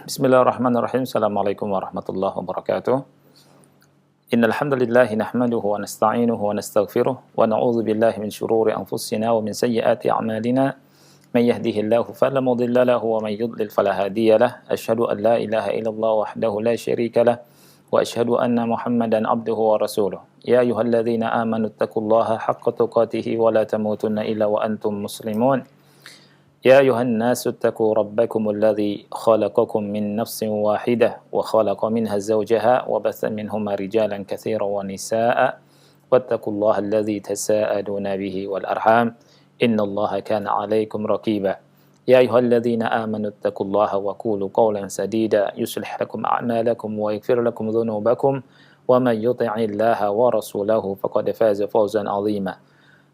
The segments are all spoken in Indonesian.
Bismillahirrahmanirrahim. Assalamualaikum warahmatullahi wabarakatuh. Innal hamdalillah nahmaduhu wa nasta'inuhu wa nastaghfiruh wa na'udzu billahi min shururi anfusina wa min sayyiati a'malina. May yahdihillahu fala mudilla lahu wa may yudlil fala hadiya lah. Asyhadu an la ilaha illallah wahdahu la syarika lah wa asyhadu anna Muhammadan abduhu wa rasuluh. Ya ayyuhalladzina amanu taqullaha haqqa tuqatih wa la tamutunna illa wa antum muslimun. يا أيها الناس اتقوا ربكم الذي خلقكم من نفس واحدة وخلق منها زوجها وبث منهما رجالا كثيرا ونساء واتقوا الله الذي تساءلون به والأرحام إن الله كان عليكم رقيبا يا أيها الذين آمنوا اتقوا الله وقولوا قولا سديدا يصلح لكم أعمالكم ويغفر لكم ذنوبكم ومن يطع الله ورسوله فقد فاز فوزا عظيما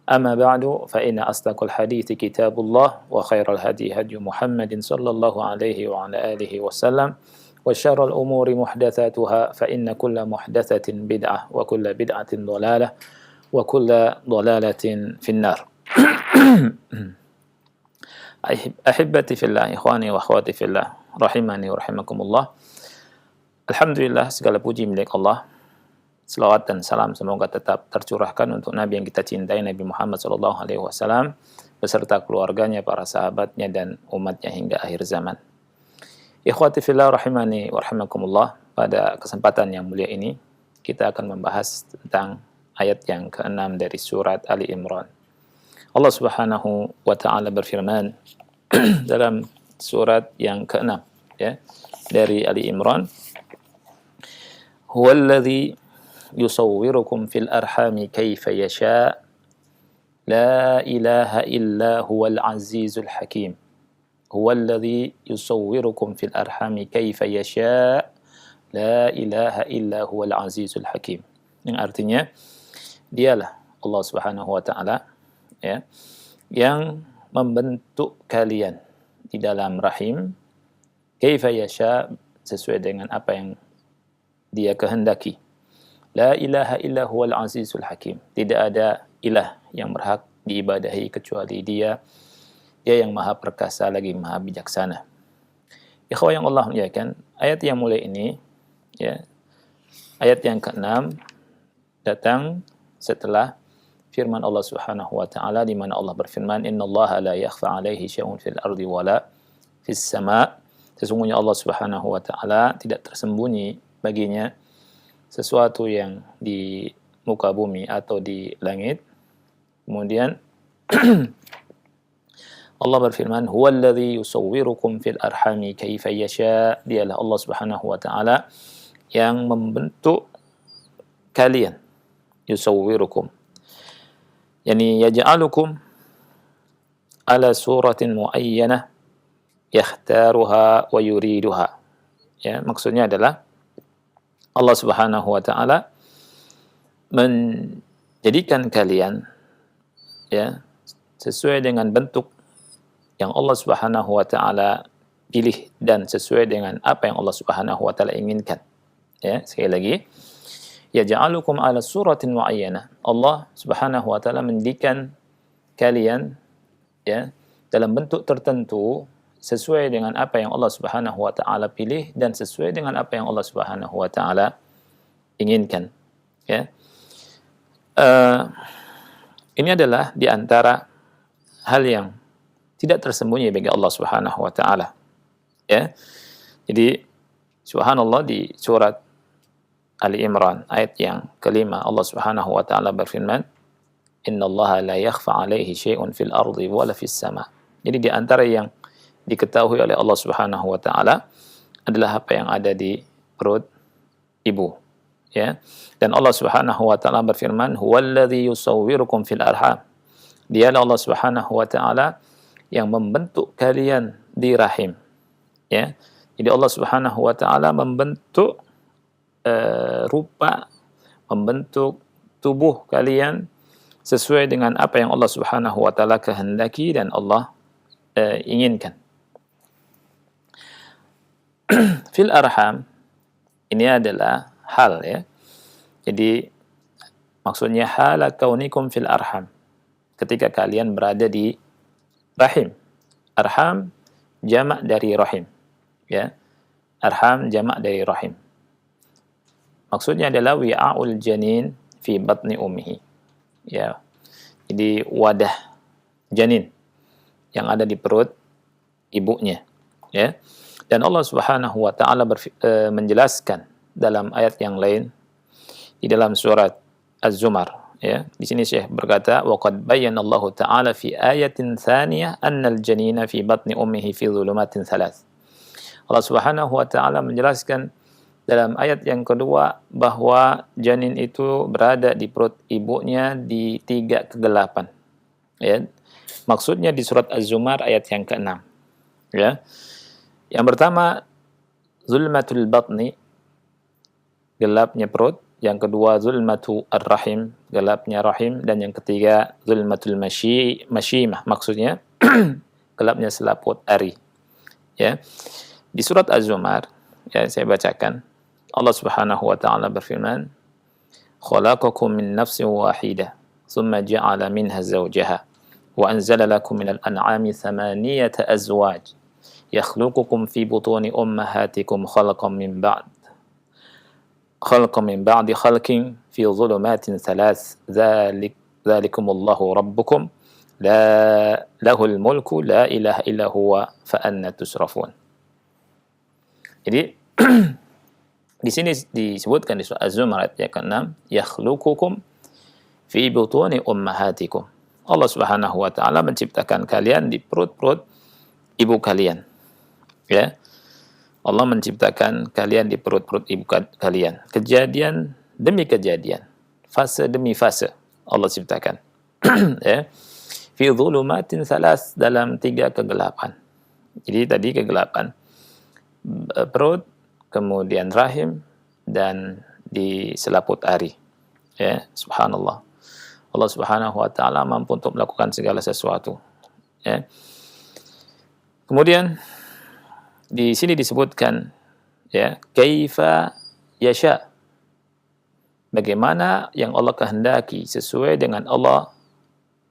أما بعد فإن أصدق الحديث كتاب الله وخير الهدي هدي محمد صلى الله عليه وعلى آله وسلم وشر الأمور محدثاتها فإن كل محدثة بدعة وكل بدعة ضلالة وكل ضلالة في النار أحبتي في الله إخواني وأخواتي في الله rahimani wa rahimakumullah. Alhamdulillah, segala puji milik Allah. Selawat dan salam semoga tetap tercurahkan untuk Nabi yang kita cintai, Nabi Muhammad SAW, beserta keluarganya, para sahabatnya, dan umatnya hingga akhir zaman. Ikhwati fillah rahimani wa rahimakumullah, pada kesempatan yang mulia ini, kita akan membahas tentang ayat yang ke-6 dari surat Ali Imran. Allah Subhanahu wa Ta'ala berfirman dalam surat yang ke-6 ya, dari Ali Imran, Huwallazi yusawwirukum fil arhami kaifa yasha la ilaha illa huwal azizul hakim huwallazi yusawwirukum fil arhami kaifa yasha la ilaha illa huwal azizul hakim, yang artinya dialah Allah Subhanahu wa Ta'ala ya, yang membentuk kalian di dalam rahim kaifa yasha, sesuai dengan apa yang dia kehendaki. La ilaha illa huwal azizul hakim. Tidak ada ilah yang berhak diibadahi kecuali Dia. Dia yang maha perkasa lagi maha bijaksana. Ikhwah yang Allah muliakan, ayat yang mulia ini ya, ayat yang ke-6 datang setelah firman Allah Subhanahu wa Ta'ala, di mana Allah berfirman, innallaha la yakhfa 'alaihi syai'un fil ardi wala fis sama'. Sesungguhnya Allah Subhanahu wa Ta'ala tidak tersembunyi baginya sesuatu yang di muka bumi atau di langit. Kemudian Allah berfirman, huwallazi yusawwirukum fil arhami kaifa yasha. Dialah Allah Subhanahu wa Ta'ala yang membentuk kalian. Yusawwirukum, yani yaj'alukum ala suratin muayyanah yakhtaruha wa yuriduha. Ya, maksudnya adalah Allah Subhanahu wa Ta'ala menjadikan kalian ya sesuai dengan bentuk yang Allah Subhanahu wa Ta'ala pilih dan sesuai dengan apa yang Allah Subhanahu wa Ta'ala inginkan. Ya, sekali lagi, yaj'alukum ala suratin muayyanah. Allah Subhanahu wa Ta'ala menjadikan kalian ya dalam bentuk tertentu sesuai dengan apa yang Allah Subhanahu wa Ta'ala pilih dan sesuai dengan apa yang Allah Subhanahu wa Ta'ala inginkan ya. Ini adalah di antara hal yang tidak tersembunyi bagi Allah Subhanahu wa Ta'ala ya. Jadi subhanallah, di surat Ali Imran ayat yang kelima, Allah Subhanahu wa Ta'ala berfirman, innallaha la yakhfa 'alaihi syai'un fil ardi wala fis sama'. Jadi di antara yang diketahui oleh Allah Subhanahu wa Ta'ala adalah apa yang ada di perut ibu ya. Dan Allah Subhanahu wa Ta'ala berfirman, huwallazi yusawwirukum fil arham. Dialah Allah Subhanahu wa Ta'ala yang membentuk kalian di rahim ya. Jadi Allah Subhanahu wa Ta'ala membentuk rupa, membentuk tubuh kalian sesuai dengan apa yang Allah Subhanahu wa Ta'ala kehendaki dan Allah inginkan. Fil arham ini adalah hal ya. Jadi maksudnya hala kaunikum fil arham, ketika kalian berada di rahim. Arham jamak dari rahim ya. arham jamak dari rahim. Maksudnya adalah wi'aul janin fi batni ummihi. Ya. Jadi wadah janin yang ada di perut ibunya, ya. Dan Allah Subhanahu wa taala menjelaskan dalam ayat yang lain di dalam surat Az-Zumar, ya. Di sini Syekh berkata, "Wa qad bayyana Allah taala fi ayatin tsaniyah annal janina fi batni ummihi fi dhulumatin thalath." Allah Subhanahu wa taala menjelaskan dalam ayat yang kedua bahwa janin itu berada di perut ibunya di 3 kegelapan. Ya. Maksudnya di surat Az-Zumar ayat yang ke-6. Ya. Yang pertama, zulmatul batni, gelapnya perut. Yang kedua, zulmatu ar-rahim, gelapnya rahim. Dan yang ketiga, zulmatul mashimah, maksudnya gelapnya selaput ari. Ya. Di surat Az-Zumar, ya, saya bacakan. Allah Subhanahu wa taala berfirman, "Khalaqakum min nafsin wahidah, thumma ja'ala minha zawjaha, wa anzala lakum minal an'ami thamaniyata azwaj, yakhluqukum fi butuni ummahatikum khalqan min ba'di khalqin fi dhulumatin thalath, dzalikumullahu rabbukum, lahul mulku la ilaha illa huwa fa anna tusrafun." Jadi di sini disebutkan di surah Az-Zumar ayat ke-6, yakhluqukum fi butuni ummahatikum. Allah Subhanahu wa taala menciptakan kalian di perut-perut ibu kalian. Ya. Allah menciptakan kalian di perut-perut ibu kalian. Kejadian demi kejadian, fase demi fase Allah ciptakan. Ya. Fi dhulumatin thalas, dalam 3 kegelapan. Jadi tadi kegelapan perut, kemudian rahim, dan di selaput ari. Ya, subhanallah. Allah Subhanahu wa taala mampu untuk melakukan segala sesuatu. Ya. Kemudian di sini disebutkan, ya, kaifa yasha. Bagaimana yang Allah kehendaki sesuai dengan Allah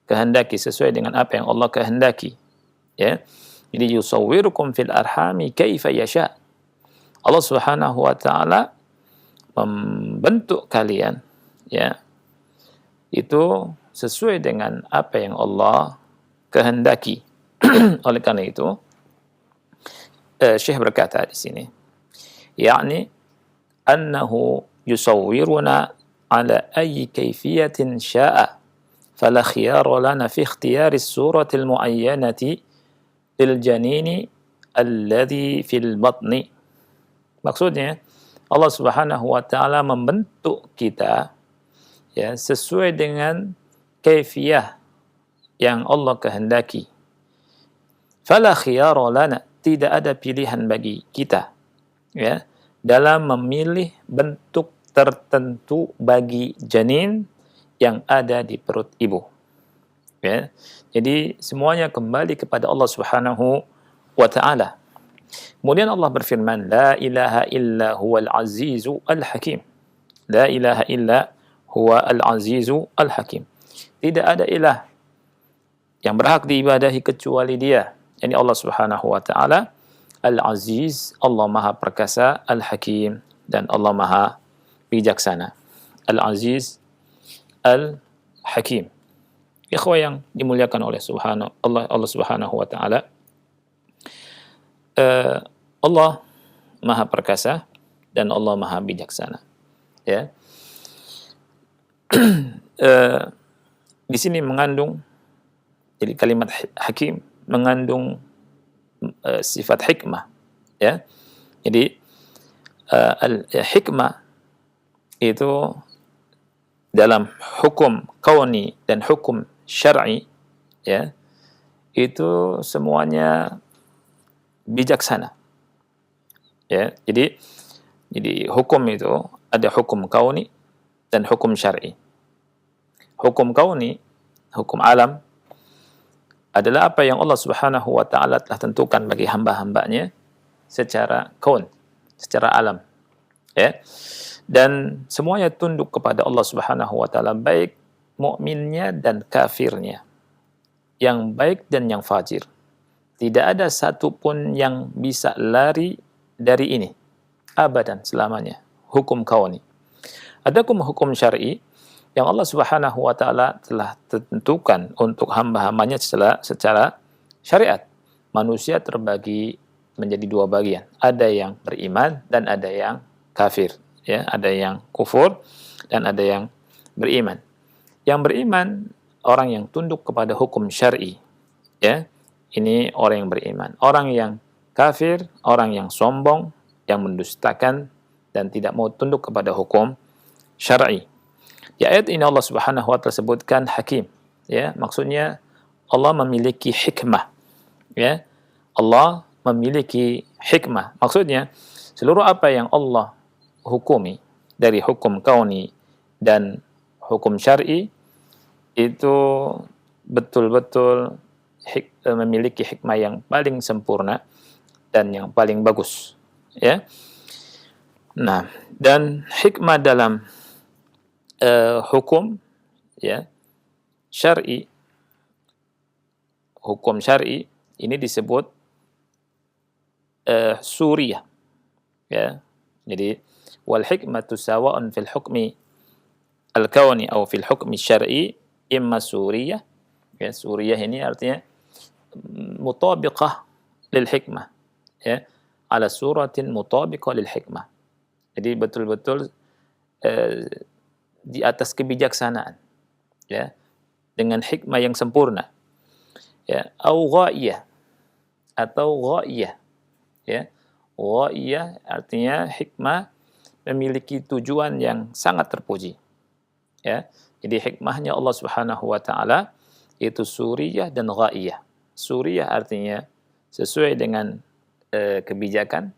kehendaki, sesuai dengan apa yang Allah kehendaki. Ya. Jadi yusawwirukum fil arhami kaifa yasha. Allah Subhanahu wa taala membentuk kalian, ya, itu sesuai dengan apa yang Allah kehendaki. Oleh karena itu, Syekh berkata di sini, yakni annahu yusawwiruna ala ayyi kayfiyatin sya'a, fala khiyara lana fi ikhtiyari as-surati al-mu'ayyanati lil janini alladhi fil batni. Maksudnya, Allah Subhanahu wa taala membentuk kita, ya, sesuai dengan kaifiyah yang Allah kehendaki. Fala khiyara lana, tidak ada pilihan bagi kita, ya, dalam memilih bentuk tertentu bagi janin yang ada di perut ibu. Ya. Jadi semuanya kembali kepada Allah Subhanahu wa taala. Kemudian Allah berfirman, la ilaha illa huwal azizu al-hakim. La ilaha illa huwa al-azizu al-hakim. Tidak ada ilah yang berhak diibadahi kecuali Dia, yakni Allah Subhanahu wa taala, Al-Aziz, Allah Maha Perkasa, Al-Hakim, dan Allah Maha Bijaksana. Al-Aziz, Al-Hakim. Ikhwah yang dimuliakan oleh Allah Subhanahu wa taala, Allah Maha Perkasa dan Allah Maha Bijaksana. Ya. Di sini mengandung, jadi kalimat hakim mengandung sifat hikmah. Ya. Jadi hikmah itu dalam hukum kauni dan hukum syar'i, ya, itu semuanya bijaksana. Ya, jadi hukum itu ada hukum kauni dan hukum syar'i. Hukum kauni, hukum alam, adalah apa yang Allah Subhanahu wa taala telah tentukan bagi hamba-hambanya secara kaun, secara alam. Ya. Dan semuanya tunduk kepada Allah Subhanahu wa taala, baik mukminnya dan kafirnya, yang baik dan yang fajir. Tidak ada satupun yang bisa lari dari ini. abadan, selamanya. Hukum kauni. Adapun hukum syar'i yang Allah Subhanahu wa taala telah tentukan untuk hamba-hambanya secara syariat. Manusia terbagi menjadi dua bagian. Ada yang beriman dan ada yang kafir, ya, ada yang kufur dan ada yang beriman. Yang beriman orang yang tunduk kepada hukum syar'i, ya. Ini orang yang beriman. Orang yang kafir, orang yang sombong, yang mendustakan dan tidak mau tunduk kepada hukum syar'i. Di ayat ini Allah Subhanahu wa taala sebutkan hakim, ya, maksudnya Allah memiliki hikmah, ya. Allah memiliki hikmah. Maksudnya seluruh apa yang Allah hukumi dari hukum kauni dan hukum syar'i itu betul-betul memiliki hikmah yang paling sempurna dan yang paling bagus, ya. Nah, dan hikmah dalam hukum, ya, syar'i, hukum syar'i ini disebut suriyah, ya. Jadi wal hikmatu sawa'un fil hukmi al-kauni atau fil hukmi syar'i imma suriyah, ya. Suriyah ini artinya mutabiqah lil hikmah, ya, ala suratin mutabiqah lil hikmah. Jadi betul-betul di atas kebijaksanaan, ya, dengan hikmah yang sempurna, ya. Au ghaiyah atau ghaiyah, ya. Ghaiyah artinya hikmah memiliki tujuan yang sangat terpuji, ya. Jadi hikmahnya Allah Subhanahu wa taala itu suriyah dan ghaiyah. Suriyah artinya sesuai dengan kebijakan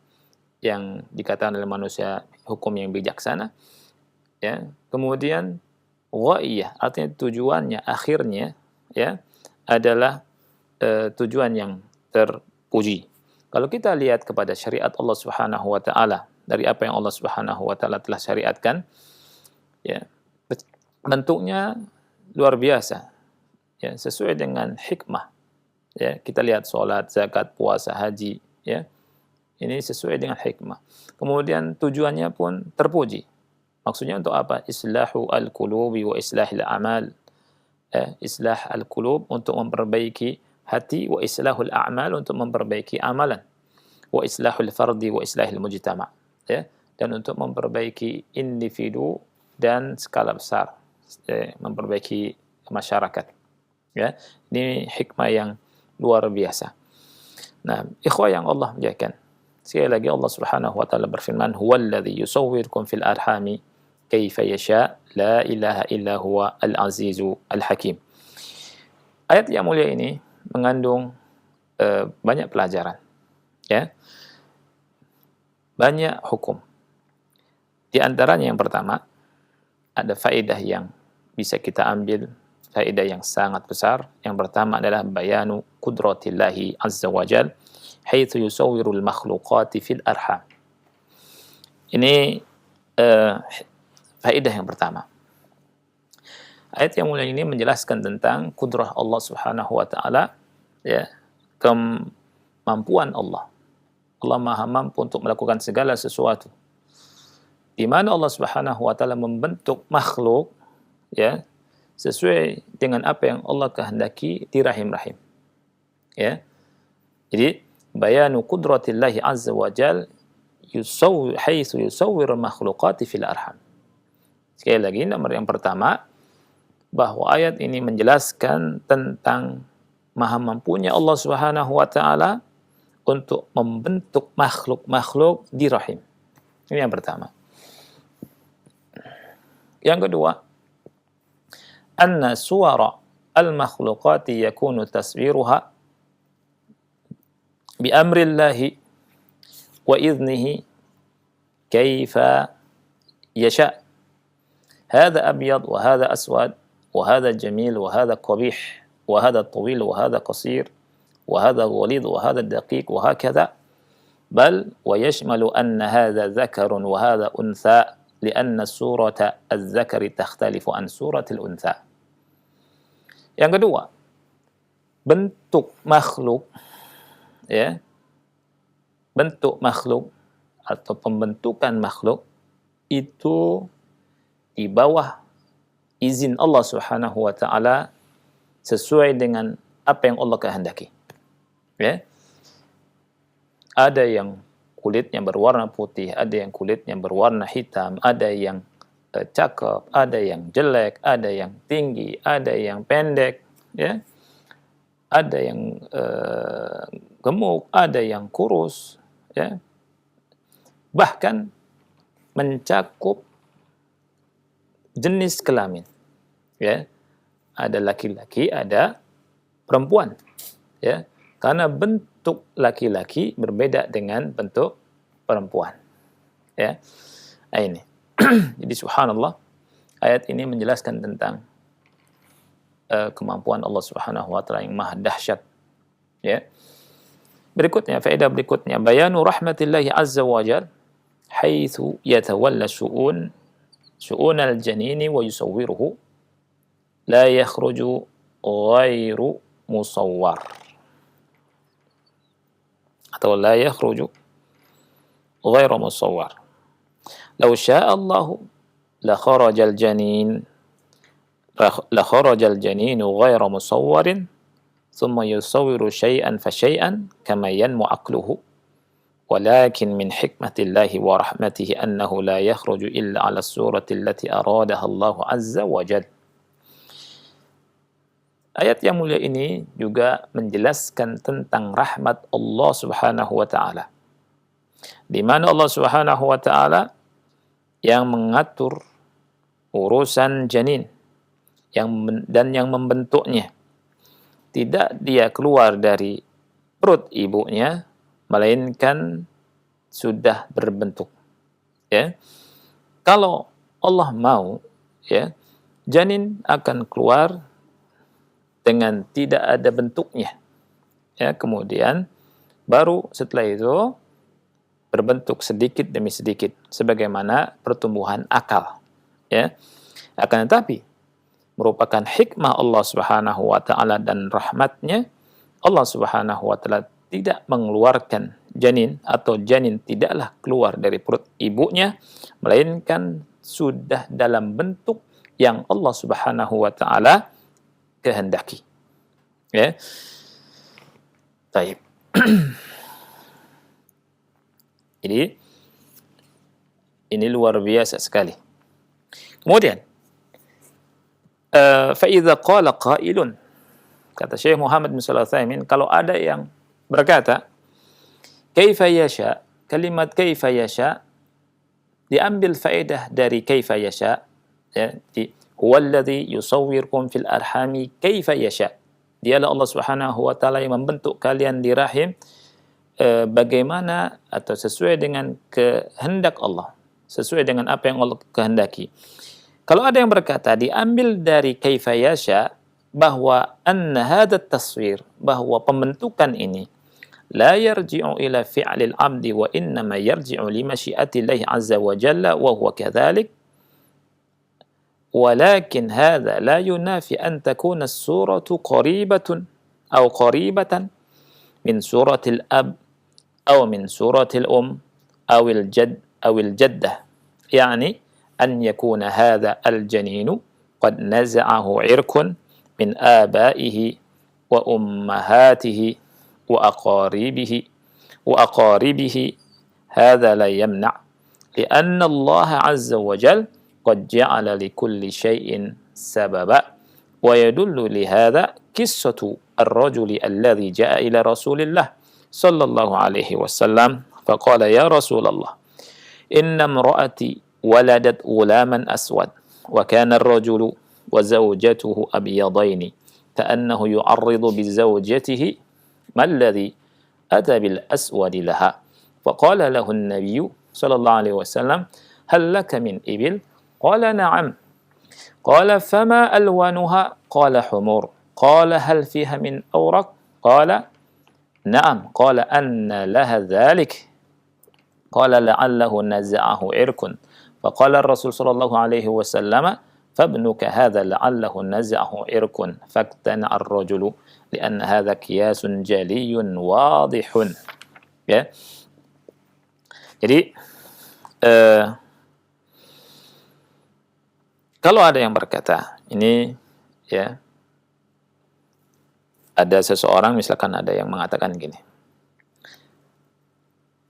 yang dikatakan oleh manusia, hukum yang bijaksana, ya. Kemudian ghaiyah artinya tujuannya akhirnya, ya, adalah tujuan yang terpuji. Kalau kita lihat kepada syariat Allah Subhanahu wa taala, dari apa yang Allah Subhanahu wa taala telah syariatkan, ya, bentuknya luar biasa, ya, sesuai dengan hikmah, ya. Kita lihat salat, zakat, puasa, haji, ya. Ini sesuai dengan hikmah. Kemudian tujuannya pun terpuji. Maksudnya untuk apa? Islahu al-qulubi wa islahil amal. Islah al-qulub untuk memperbaiki hati, wa islahul a'mal untuk memperbaiki amalan. Wa islahul fardi wa islahil mujtama', ya. Dan untuk memperbaiki individu dan skala besar, memperbaiki masyarakat, ya. Ini hikmah yang luar biasa. Nah, ikhwah yang Allah muliakan, sekali lagi Allah Subhanahu wa taala berfirman, "Huwallazi yusawwirukum fil arhami kaifa yasha, la ilaha illa huwa al-azizu al-hakim." Ayat yang mulia ini mengandung banyak pelajaran, ya. Banyak hukum. Di antaranya yang pertama, ada faedah yang bisa kita ambil, faedah yang sangat besar. Yang pertama adalah bayanu qudratillahi azza wa jal haitsu yusawwirul makhluqati fil arham. Ini faedah yang pertama. Ayat yang mulia ini menjelaskan tentang kudrah Allah Subhanahu wa taala, ya, kemampuan Allah. Allah Maha mampu untuk melakukan segala sesuatu. Di mana Allah Subhanahu wa taala membentuk makhluk, ya, sesuai dengan apa yang Allah kehendaki di rahim-rahim, ya. Jadi bayanu qudratillahi azza wa jal haitsu yusawwirul makhluqati fil arham. Sekali lagi, nomor yang pertama, bahwa ayat ini menjelaskan tentang maha mampunya Allah Subhanahu wa taala untuk membentuk makhluk-makhluk di rahim. Ini yang pertama. Yang kedua, anna suwara al-makhluqati yakunu taswiruha bi amrillahi wa idnihi kaifa yasha. هذا أبيض وهذا أسود وهذا جميل وهذا قبيح وهذا طويل وهذا قصير وهذا غليظ وهذا دقيق وهكذا، بل ويشمل أن هذا ذكر وهذا أنثى لأن سورة الذكر تختلف عن سورة الأنثى. Yang kedua, bentuk makhluk, ya, bentuk makhluk atau pembentukan makhluk itu di bawah izin Allah Subhanahu wa taala sesuai dengan apa yang Allah kehendaki. Ya. Ada yang kulitnya berwarna putih, ada yang kulitnya berwarna hitam, ada yang cakep, ada yang jelek, ada yang tinggi, ada yang pendek, ya. Ada yang gemuk, ada yang kurus, ya. Bahkan mencakup jenis kelamin, ya. Ada laki-laki, ada perempuan, ya. Karena bentuk laki-laki berbeda dengan bentuk perempuan, ya. Nah, ini. Jadi subhanallah, ayat ini menjelaskan tentang kemampuan Allah Subhanahu wa taala yang maha dahsyat, ya. Berikutnya, faedah berikutnya, bayanu rahmatillahi azza wa jalla haitsu yatawalla syu'un al-janini wa yusawwiruhu la yakhruju ghairu musawwar, atau la yakhruju ghairu musawwar. Law syaa Allahu la kharajal janinu ghairu musawwarin thumma yusawwiru syai'an fa syai'an kama yanmu aqluhu walakin min hikmatillahi wa rahmatihi annahu la yakhruju illa 'ala surati allati aradaha Allahu azza wa jalla. Ayat yang mulia ini juga menjelaskan tentang rahmat Allah Subhanahu wa taala, di mana Allah Subhanahu wa taala yang mengatur urusan janin dan yang membentuknya. Tidak dia keluar dari perut ibunya, melainkan sudah berbentuk. Ya. Kalau Allah mau, ya, janin akan keluar dengan tidak ada bentuknya. Ya, kemudian baru setelah itu berbentuk sedikit demi sedikit sebagaimana pertumbuhan akal. Ya. Akan tetapi merupakan hikmah Allah Subhanahu wa taala dan rahmatnya, Allah Subhanahu wa taala tidak mengeluarkan janin atau janin tidaklah keluar dari perut ibunya melainkan sudah dalam bentuk yang Allah Subhanahu wa taala kehendaki. Ya. Baik. Jadi ini luar biasa sekali. Kemudian فَإِذَا قَالَ قَائِلٌ, kata Syekh Muhammad bin Shalih Al-Utsaimin, kalau ada yang berkata kaifa yasha, kalimat kaifa yasha diambil faedah dari kaifa yasha, ya, huwallazi yusawwirkum fil arhami kaifa yasha, dialah Allah Subhanahu wa taala yang membentuk kalian di rahim bagaimana atau sesuai dengan kehendak Allah, sesuai dengan apa yang Allah kehendaki. Kalau ada yang berkata diambil dari kaifa yasha bahwa anna hadat taswir, bahwa pembentukan ini la yarji'u ila fi'lil abdi wa innama yarji'u li masyiatillahi azza wa jalla wa huwa kadhalik, walakin hadha la yunafi an takuna as-suratu qaribatun aw qaribatan min suratil ab aw min suratil aw al jaddah, yani أن يكون هذا الجنين قد نزعه عرق من آبائه وأمهاته وأقاربه هذا لا يمنع لأن الله عز وجل قد جعل لكل شيء سببا ويدل لهذا قصة الرجل الذي جاء إلى رسول الله صلى الله عليه وسلم فقال يا رسول الله إن امرأتي ولدت غلاما أسود وكان الرجل وزوجته أبيضين كأنه يعرض بزوجته ما الذي أتى بالأسود لها فقال له النبي صلى الله عليه وسلم هل لك من إبل؟ قال نعم. قال فما ألوانها؟ قال حمر. قال هل فيها من أورق؟ قال نعم. قال أن لها ذلك؟ قال لعله نزعه عرق. فقال الرسول صلى الله عليه وسلم فابنك هذا لعله نزعه عرق فاقتنع الرجل لأن هذا قياس جلي واضح. Ya. Jadi kalau ada yang berkata ini, ya, ada seseorang misalkan ada yang mengatakan gini,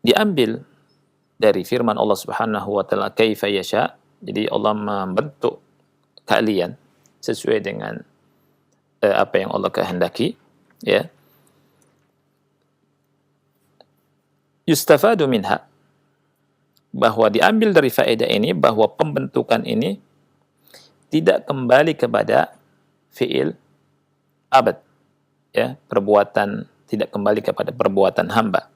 diambil dari firman Allah Subhanahu wa taala kaifa yasha, jadi Allah membentuk kalian sesuai dengan apa yang Allah kehendaki, ya. Yustafadu minha, bahwa diambil dari faedah ini bahwa pembentukan ini tidak kembali kepada fiil abad, ya, perbuatan, tidak kembali kepada perbuatan hamba,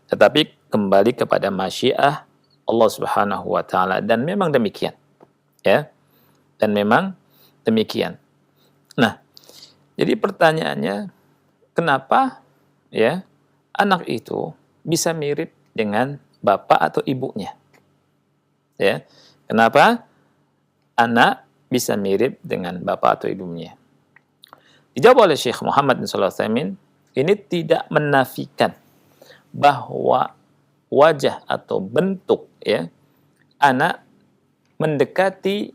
tetapi kembali kepada masyiah Allah Subhanahu wa taala, dan memang demikian, ya. Dan memang demikian. Nah, jadi pertanyaannya, kenapa, ya, anak itu bisa mirip dengan bapak atau ibunya? Ya. Kenapa anak bisa mirip dengan bapak atau ibunya? Dijawab oleh Syekh Muhammad bin Shalih Al-Utsaimin, ini tidak menafikan bahwa wajah atau bentuk, ya, anak mendekati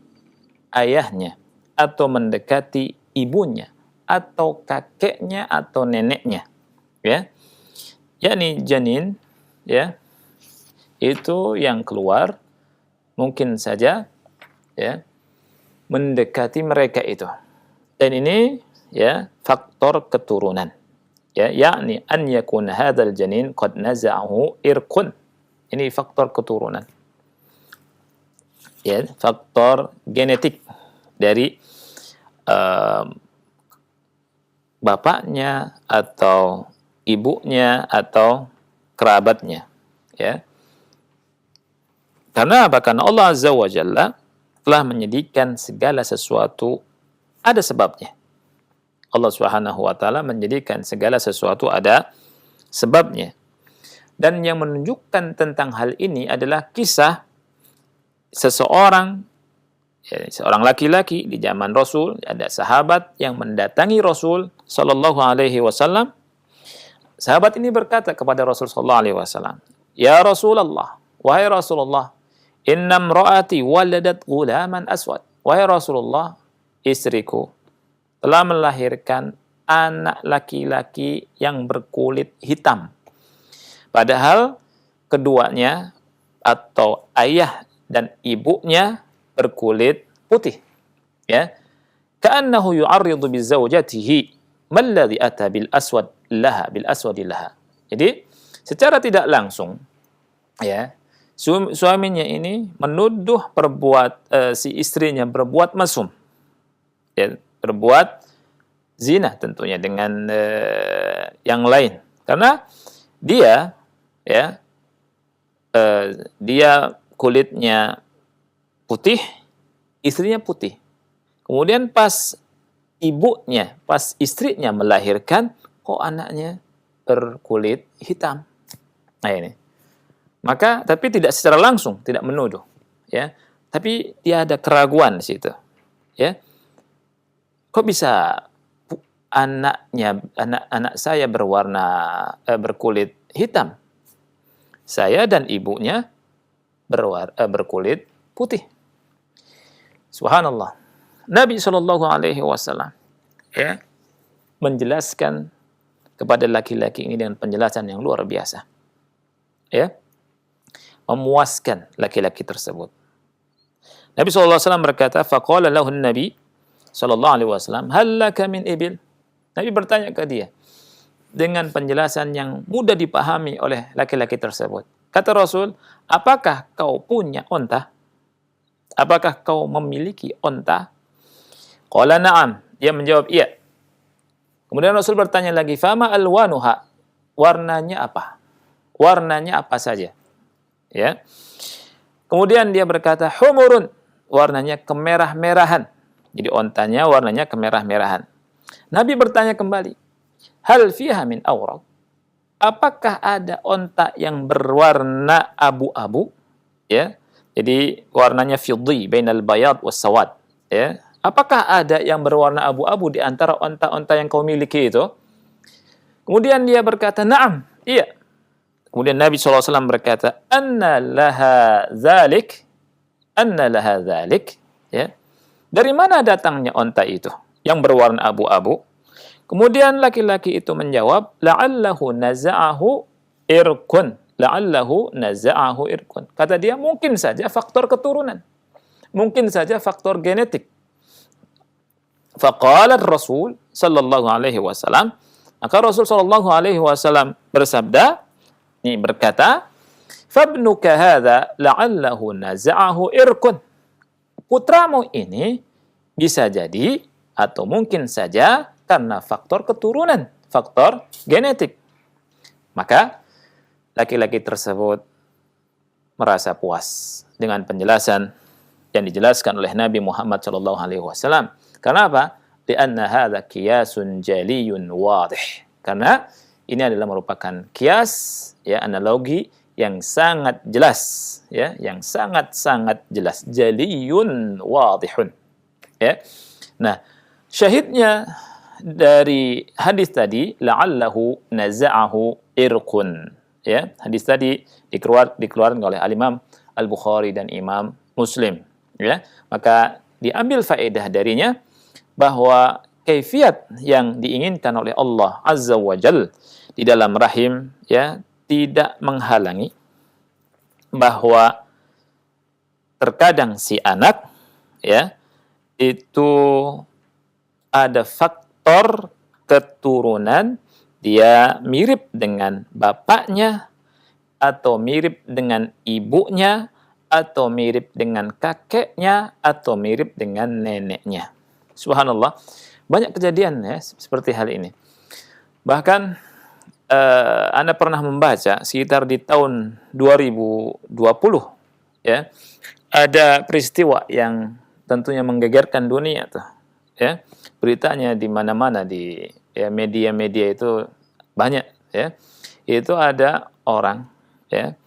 ayahnya atau mendekati ibunya atau kakeknya atau neneknya, ya, yakni janin, ya, itu yang keluar mungkin saja, ya, mendekati mereka itu, dan ini, ya, faktor keturunan, ya, yakni an yakun hadzal janin qad naza'ahu irqun, ini faktor keturunan, ya, faktor genetik dari bapaknya atau ibunya atau kerabatnya, ya. Karena apa? Karena Allah Azza wa Jalla telah menyediakan segala sesuatu ada sebabnya. Allah Subhanahu wa taala menjadikan segala sesuatu ada sebabnya. Dan yang menunjukkan tentang hal ini adalah kisah seseorang, ya, seorang laki-laki di zaman Rasul, ada sahabat yang mendatangi Rasul sallallahu alaihi wasallam. Sahabat ini berkata kepada Rasul sallallahu alaihi wasallam, "Ya Rasulullah, wahai Rasulullah, inna imra'ati waladat ghulaman aswad." Wahai Rasulullah, istriku telah melahirkan anak laki-laki yang berkulit hitam. Padahal keduanya atau ayah dan ibunya berkulit putih, ya. Ka'annahu yu'arridu bi zawjatihi malladhi ata bil aswad laha bil aswadi laha. Jadi secara tidak langsung, ya, suaminya ini menuduh si istrinya berbuat mesum, ya, berbuat zina tentunya dengan yang lain, karena dia, ya, dia kulitnya putih, istrinya putih. Kemudian pas istrinya melahirkan, kok anaknya berkulit hitam. Nah ini. Maka, tapi tidak secara langsung, tidak menuduh, ya. Tapi dia ada keraguan di situ, ya. Kok bisa anak saya berkulit hitam? Saya dan ibunya berkulit putih. Subhanallah. Nabi Shallallahu Alaihi Wasallam, ya, menjelaskan kepada laki-laki ini dengan penjelasan yang luar biasa, ya, memuaskan laki-laki tersebut. Nabi Shallallahu Alaihi Wasallam berkata, "Faqala lahu Nabi Shallallahu Alaihi Wasallam, hal laka min ibil?" Nabi bertanya ke dia dengan penjelasan yang mudah dipahami oleh laki-laki tersebut. Kata Rasul, apakah kau punya onta? Apakah kau memiliki onta? Qala na'am. Dia menjawab, iya. Kemudian Rasul bertanya lagi, fama alwanuha? Warnanya apa? Warnanya apa saja? Ya. Kemudian dia berkata, humurun. Warnanya kemerah-merahan. Jadi ontanya warnanya kemerah-merahan. Nabi bertanya kembali, hal fiha min awraq? Apakah ada onta yang berwarna abu-abu? Ya. Jadi warnanya fidhi bainal bayad was sawad, ya. Apakah ada yang berwarna abu-abu di antara onta-onta yang kau miliki itu? Kemudian dia berkata, na'am, iya. Kemudian Nabi SAW berkata, anna laha zalik, anna laha zalik, ya. Dari mana datangnya onta itu yang berwarna abu-abu? Kemudian laki-laki itu menjawab, la'allahu naza'ahu irkun. La'allahu naza'ahu irkun. Kata dia, mungkin saja faktor keturunan. Mungkin saja faktor genetik. Faqala Rasul sallallahu alaihi wasallam, maka Rasul sallallahu alaihi wasallam bersabda, ini berkata, fabnuka hadza la'allahu naza'ahu irkun. Putramu ini bisa jadi atau mungkin saja karena faktor keturunan, faktor genetik. Maka laki-laki tersebut merasa puas dengan penjelasan yang dijelaskan oleh Nabi Muhammad SAW. Karena apa? Lianna hadza qiyasun jaliyun wadih. Karena ini adalah merupakan kias, ya, analogi yang sangat jelas, ya, yang sangat-sangat jelas, jaliyun wadihun, ya. Nah, syahidnya dari hadis tadi, la'allahu naza'ahu irqun, ya. Hadis tadi dikeluarkan oleh Al-Imam Al-Bukhari dan Imam Muslim, ya. Maka diambil faedah darinya bahwa kaifiat yang diinginkan oleh Allah Azza wa Jal di dalam rahim, ya, tidak menghalangi bahwa terkadang si anak, ya, itu ada faktor keturunan, dia mirip dengan bapaknya, atau mirip dengan ibunya, atau mirip dengan kakeknya, atau mirip dengan neneknya. Subhanallah, banyak kejadian, ya, seperti hal ini. Bahkan Anda pernah membaca sekitar di tahun 2020, ya, ada peristiwa yang tentunya menggegerkan dunia tuh, ya. Beritanya di mana-mana, di, ya, media-media itu banyak, ya. Itu ada orang, ya,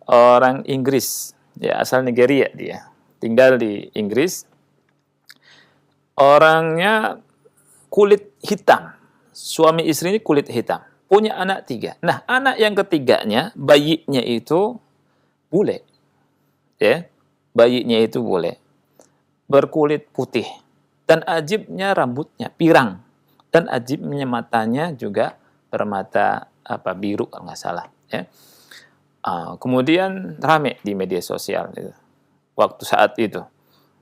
orang Inggris, ya, asal Nigeria, dia tinggal di Inggris. Orangnya kulit hitam, suami istri ini kulit hitam, punya anak 3. Nah, anak yang ketiganya, bayinya itu bule, ya, bayinya itu bule, berkulit putih, dan ajibnya rambutnya pirang, dan ajibnya matanya juga bermata biru kalau nggak salah, ya. Kemudian rame di media sosial itu, waktu saat itu,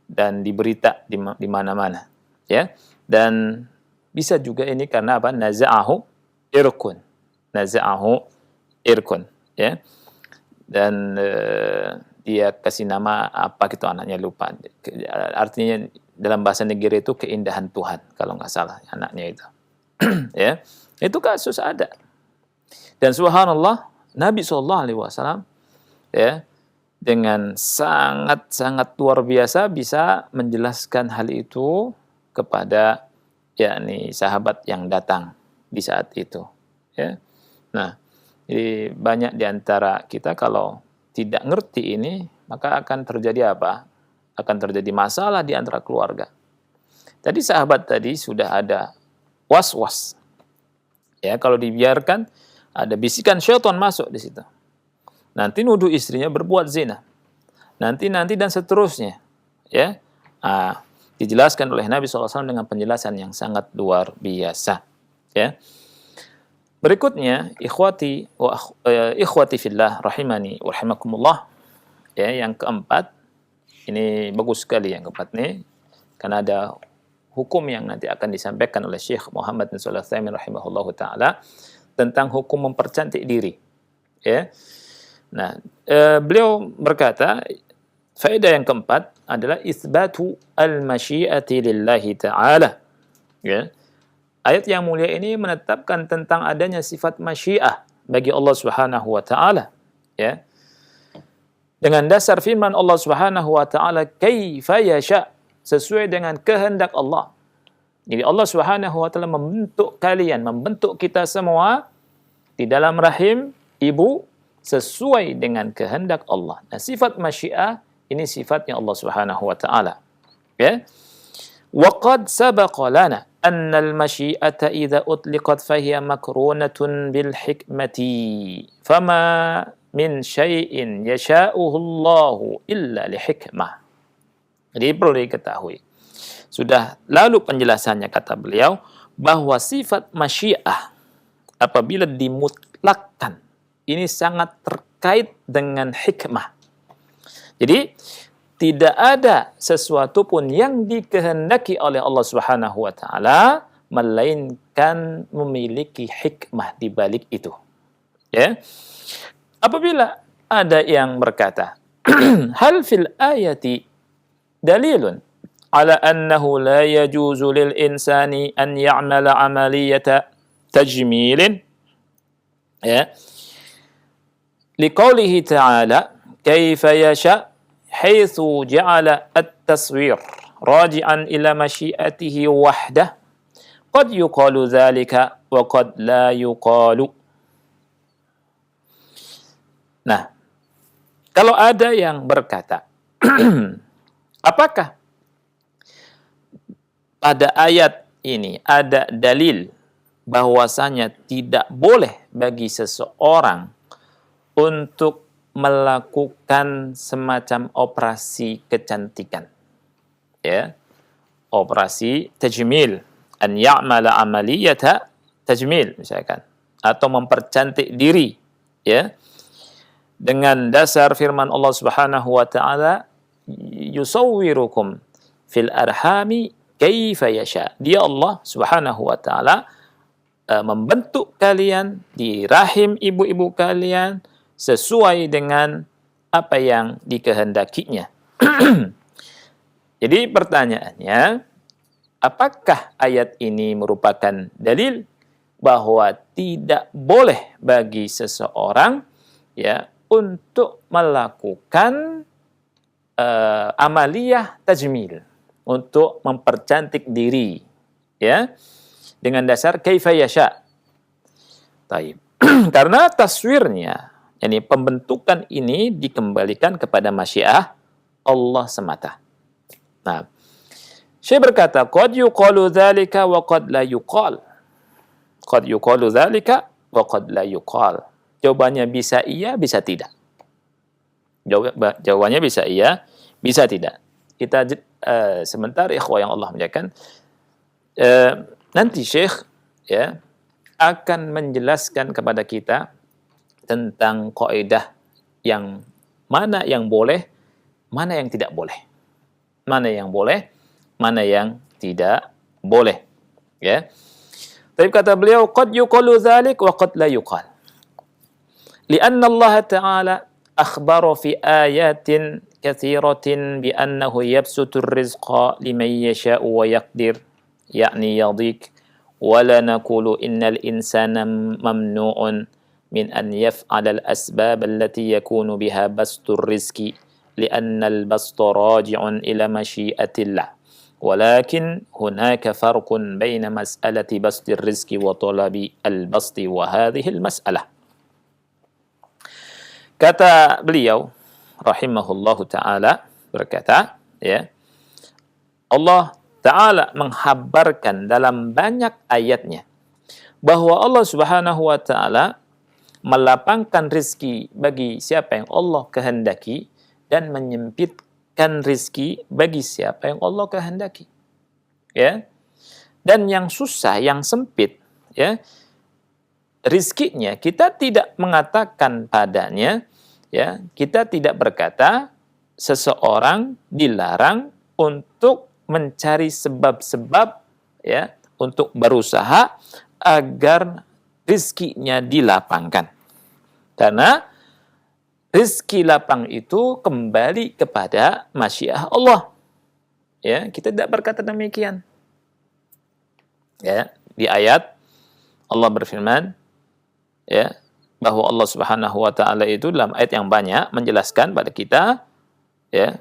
dan di berita di mana-mana, ya. Dan bisa juga ini karena apa? Naza'ahu irkun. Naza'ahu irkun, ya. Dan dia kasih nama apa gitu anaknya, lupa. Artinya dalam bahasa Nigeria itu keindahan Tuhan kalau nggak salah anaknya itu. Ya. Itu kasus ada. Dan subhanallah, Nabi SAW, ya, dengan sangat-sangat luar biasa bisa menjelaskan hal itu kepada, yakni, sahabat yang datang di saat itu, ya. Nah, jadi banyak di antara kita kalau tidak ngerti ini, maka akan terjadi apa? Akan terjadi masalah di antara keluarga. Tadi sahabat tadi sudah ada was-was, ya, kalau dibiarkan ada bisikan syaitan masuk di situ. Nanti nuduh istrinya berbuat zina. Nanti dan seterusnya, ya. Dijelaskan oleh Nabi SAW dengan penjelasan yang sangat luar biasa, ya. Berikutnya, ikhwati fillah rahimani wa rahimakumullah, ya, yang keempat, ini bagus sekali yang keempat nih, karena ada hukum yang nanti akan disampaikan oleh Syekh Muhammad bin Shalih Al-Utsaimin rahimahullahu taala tentang hukum mempercantik diri, ya. Nah, beliau berkata, faedah yang keempat adalah isbatu al-masyiati lillahi ta'ala, ya. Ayat yang mulia ini menetapkan tentang adanya sifat masyiah bagi Allah Subhanahu wa taala, ya. Dengan dasar firman Allah Subhanahu wa taala, kaifa yasha, sesuai dengan kehendak Allah. Jadi Allah Subhanahu wa taala membentuk kalian, membentuk kita semua di dalam rahim ibu sesuai dengan kehendak Allah. Nah, sifat masyiah ini sifatnya Allah Subhanahu wa taala, ya. Wa qad sabaqa lana anna al-masyi'ata idza utliqat fahiya makrunatun bil hikmati. Fama min syai'in yasha'uhu Allahu illa li hikmah. Jadi perlu diketahui. Sudah lalu penjelasannya kata beliau bahwa sifat masyiah apabila dimutlakkan ini sangat terkait dengan hikmah. Jadi tidak ada sesuatu pun yang dikehendaki oleh Allah Subhanahu wa taala melainkan memiliki hikmah di balik itu. Ya. Apabila ada yang berkata, hal fil ayati dalilun ala annahu la yajuzu lil insani an ya'mala amaliyata tajmilin, ya, liqaulihi ta'ala kaifa yasha haitsu ja'ala at-taswir raji'an ila masyiatihi wahdah qad yuqalu dzalika wa qad la yuqalu. Nah, kalau ada yang berkata apakah pada ayat ini ada dalil bahwasanya tidak boleh bagi seseorang untuk melakukan semacam operasi kecantikan, ya, operasi tajmil, an ya'mala amaliyata tajmil misalkan, atau mempercantik diri, ya, dengan dasar firman Allah Subhanahu wa taala yusawwirukum fil arhami kaifa yasha. Dia Allah Subhanahu wa taala membentuk kalian di rahim ibu-ibu kalian sesuai dengan apa yang dikehendakinya. Jadi pertanyaannya, apakah ayat ini merupakan dalil bahwa tidak boleh bagi seseorang, ya, untuk melakukan amaliyah tajmil, untuk mempercantik diri, ya, dengan dasar kaifa yasha. Taib. Karena taswirnya, yani pembentukan ini dikembalikan kepada masyiah Allah semata. Nah, Syekh berkata, qad yuqalu dzalika wa qad la yuqal. Qad yuqalu dzalika wa qad la yuqal. Jawabannya bisa iya, bisa tidak. Jawabannya bisa iya, bisa tidak. Kita sebentar ikhwah yang Allah muliakan, nanti Syekh, ya, akan menjelaskan kepada kita tentang kaidah yang mana yang boleh, mana yang tidak boleh. Mana yang boleh, mana yang tidak boleh, ya. Tapi kata beliau, qad yuqalu dzalik wa qad la yuqal. Lianna Allah Ta'ala akhbara fi ayatin katsiratin bi annahu yabsutur rizqa liman yasha'u wa yaqdir, yakni yadhik, wa la naqulu innal insana mamnu'un min an yaf'ala al-asbab allati yakunu biha bastur rizqi lianna al-basta raji'un ila masyiatillah. Walakin hunaka farqun baina mas'alati bastir rizqi wa talabi al-basti wa hadhihi al-mas'alah. Kata beliau rahimahullahu taala, berkata, ya, Allah Ta'ala menghabarkan dalam banyak ayatnya bahwa Allah Subhanahu wa taala melapangkan rizki bagi siapa yang Allah kehendaki dan menyempitkan rizki bagi siapa yang Allah kehendaki, ya. Dan yang susah, yang sempit, ya, rizkinya kita tidak mengatakan padanya, ya, kita tidak berkata seseorang dilarang untuk mencari sebab-sebab, ya, untuk berusaha agar rizkinya dilapangkan. Karena rizki lapang itu kembali kepada masyiah Allah. Ya, kita tidak berkata demikian. Ya, di ayat Allah berfirman, ya, bahwa Allah Subhanahu wa taala itu dalam ayat yang banyak menjelaskan pada kita, ya,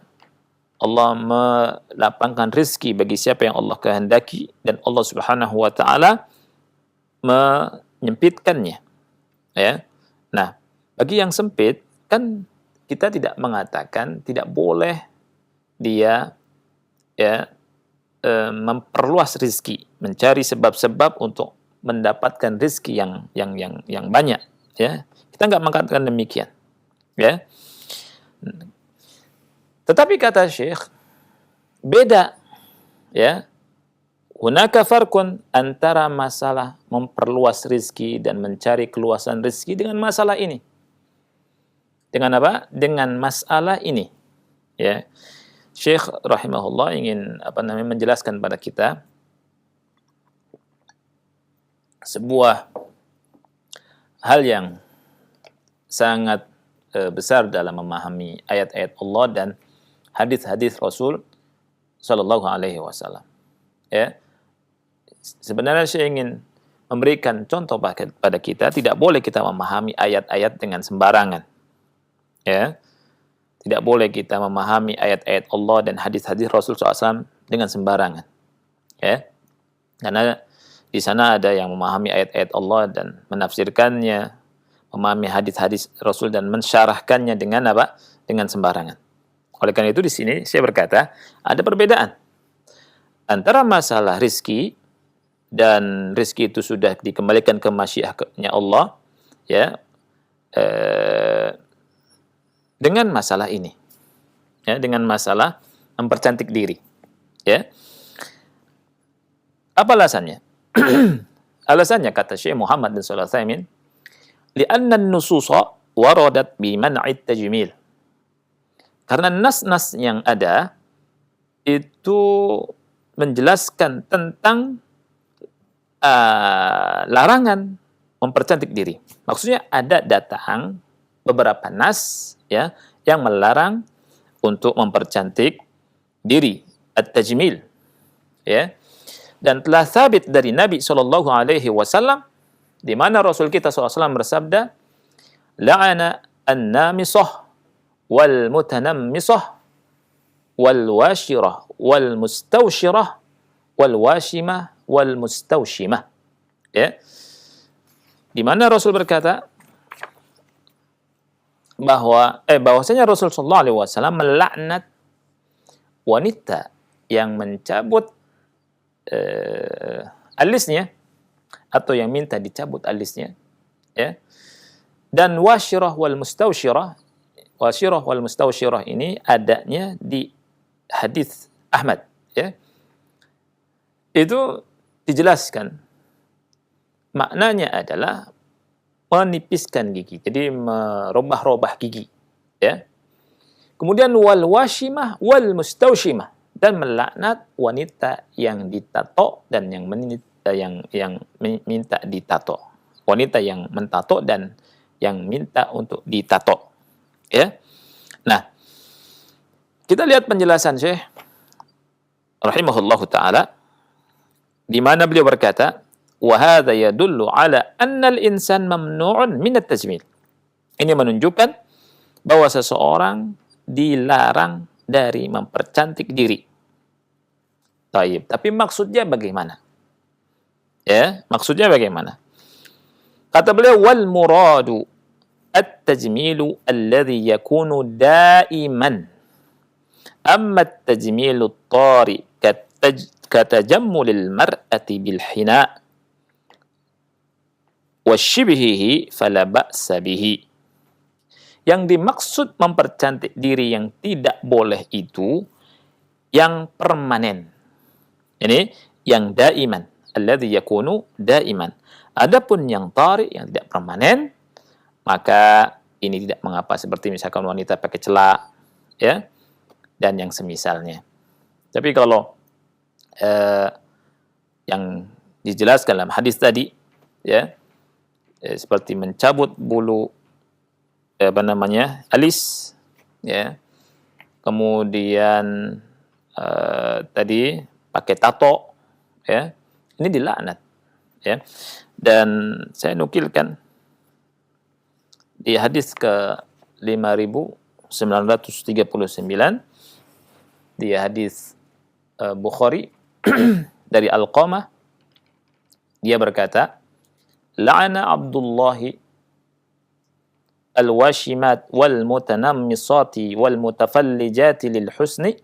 Allah melapangkan rizki bagi siapa yang Allah kehendaki dan Allah Subhanahu wa taala menyempitkannya, ya. Nah, bagi yang sempit kan kita tidak mengatakan tidak boleh dia, ya, memperluas rizki, mencari sebab-sebab untuk mendapatkan rizki yang banyak, ya. Kita nggak mengatakan demikian, ya. Tetapi kata Syekh, beda, ya. Hunaka farqun antara masalah memperluas rizki dan mencari keluasan rizki dengan masalah ini. Dengan apa? Dengan masalah ini, ya. Syekh rahimahullah ingin menjelaskan pada kita sebuah hal yang sangat besar dalam memahami ayat-ayat Allah dan hadis-hadis Rasul Shallallahu Alaihi Wasallam. Ya, sebenarnya saya ingin memberikan contoh pada kita, tidak boleh kita memahami ayat-ayat dengan sembarangan. Ya, tidak boleh kita memahami ayat-ayat Allah dan hadis-hadis Rasul SAW dengan sembarangan. Ya, karena di sana ada yang memahami ayat-ayat Allah dan menafsirkannya, memahami hadis-hadis Rasul dan mensyarahkannya dengan apa? Dengan sembarangan. Oleh karena itu di sini saya berkata ada perbedaan antara masalah rizki, dan rizki itu sudah dikembalikan ke masyiahnya Allah, ya, dengan masalah ini, ya, dengan masalah mempercantik diri, ya. Apa alasannya? Alasannya kata Syekh Muhammad bin Shalih Al-Utsaimin, li'anna an-nususa waradat bi man'it tajmil. Karena nas-nas yang ada itu menjelaskan tentang larangan mempercantik diri. Maksudnya ada datang beberapa nas, ya, yang melarang untuk mempercantik diri, at-tajmil, ya. Dan telah sabit dari Nabi Shallallahu Alaihi Wasallam, di mana Rasul kita SAW bersabda, la'ana an-namisah wal mutanammisah wal washirah wal mustawshirah wal washimah wal mustawshimah, ya. Di mana Rasul berkata bahwasanya Rasul sallallahu alaihi wasallam melaknat wanita yang mencabut alisnya atau yang minta dicabut alisnya, ya. Dan wasyirah wal mustawshirah ini adanya di hadis Ahmad, ya. Itu dijelaskan maknanya adalah menipiskan gigi, jadi merubah-rubah gigi, ya. Kemudian wal washimah wal mustawshimah, dan melaknat wanita yang ditato dan yang minta ditato, wanita yang mentato dan yang minta untuk ditato, ya. Nah, kita lihat penjelasan Syekh rahimahullahu taala, di mana beliau berkata, wa hadza yadullu ala anna al-insan mamnu'un min at-tajmil. Ini menunjukkan bahwa seseorang dilarang dari mempercantik diri. Taib. Tapi maksudnya bagaimana? Ya, maksudnya bagaimana? Kata beliau, wal muradu at-tajmilu alladhi yakunu daiman. Amma at-tajmilu at-tari katajammulil mar'ati bil hina wa shibhihi fala ba'sa bihi. Yang dimaksud mempercantik diri yang tidak boleh itu yang permanen. Ini yang daiman, alladzi yakunu daiman. Adapun yang tari, yang tidak permanen, maka ini tidak mengapa, seperti misalkan wanita pakai celak, ya, dan yang semisalnya. Tapi kalau yang dijelaskan dalam hadis tadi, ya, seperti mencabut bulu alis, ya, kemudian tadi pakai tato, ya, ini dilaknat, ya. Dan saya nukilkan di hadis ke 5939, di hadis Bukhari dari Alqamah, dia berkata, la'ana Abdullahi al-washimat wal mutanammisati wal mutafallijati lil husni